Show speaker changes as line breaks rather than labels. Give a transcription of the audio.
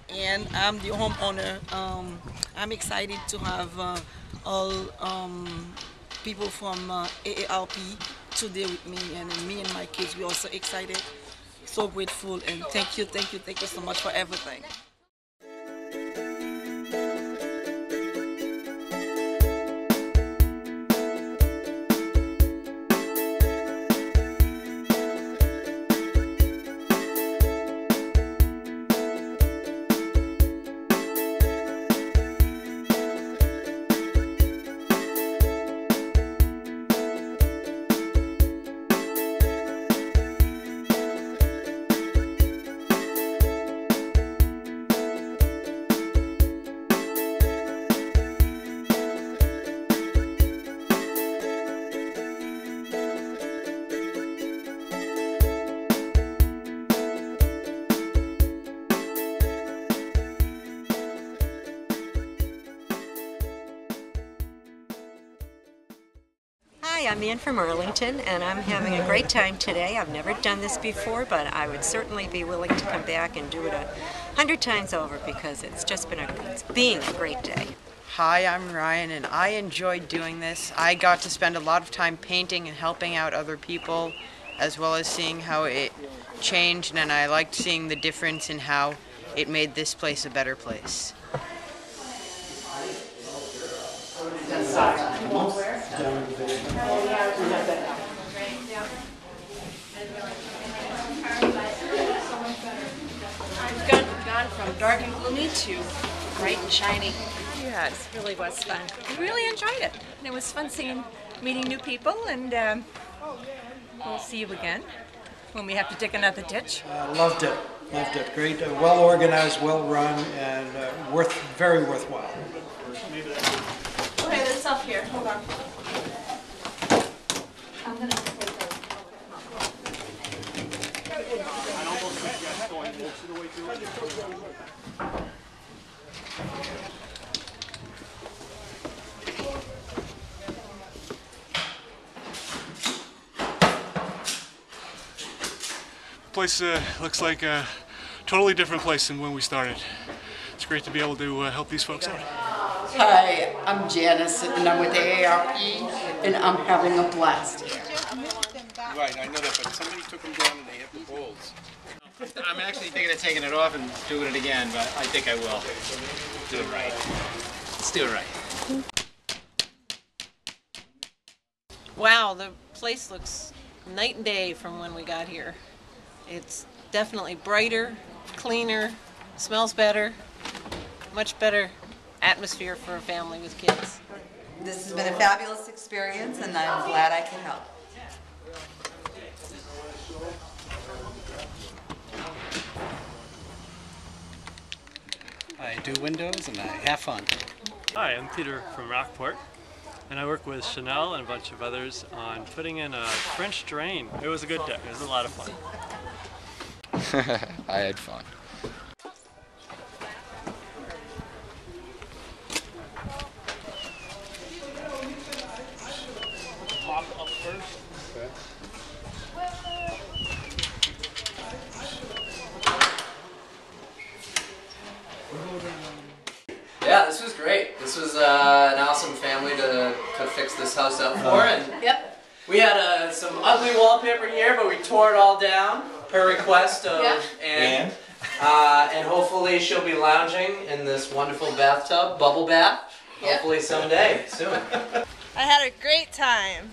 and I'm the homeowner. I'm excited to have all people from AARP today with me, and me and my kids. We're also excited, so grateful, and thank you so much for everything.
Hi, I'm Ann from Arlington, and I'm having a great time today. I've never done this before, but I would certainly be willing to come back and do it 100 times over because it's being a great day.
Hi, I'm Ryan, and I enjoyed doing this. I got to spend a lot of time painting and helping out other people, as well as seeing how it changed, and I liked seeing the difference in how it made this place a better place.
We've gone from dark and gloomy to bright and shiny.
Yeah, it really was fun. We really enjoyed it. And it was fun meeting new people, and we'll see you again when we have to dig another ditch.
Loved it. Great, well organized, well run, and very worthwhile.
Okay, there's stuff here. Hold on. I'm gonna take those.
I almost suggest going most of the way through. Place looks like a totally different place than when we started. It's great to be able to help these folks out.
Hi, I'm Janice, and I'm with AARP, and I'm having a blast.
Right, I know that, but somebody took them down and they hit the poles.
I'm actually thinking of taking it off and doing it again, but I think I will. Do it right. Let's do it right.
Wow, the place looks night and day from when we got here. It's definitely brighter, cleaner, smells better, much better atmosphere for a family with kids.
This has been a fabulous experience, and I'm glad I can help.
I do windows and I have fun.
Hi, I'm Peter from Rockport, and I work with Chanel and a bunch of others on putting in a French drain. It was a good day. It was a lot of fun.
I had fun.
Pop up first. Okay.
Yeah, this was great. This was an awesome family to fix this house up for. And
yep.
We had some ugly wallpaper here, but we tore it all down per request of Anne. And hopefully she'll be lounging in this wonderful bathtub, bubble bath, hopefully someday, soon.
I had a great time.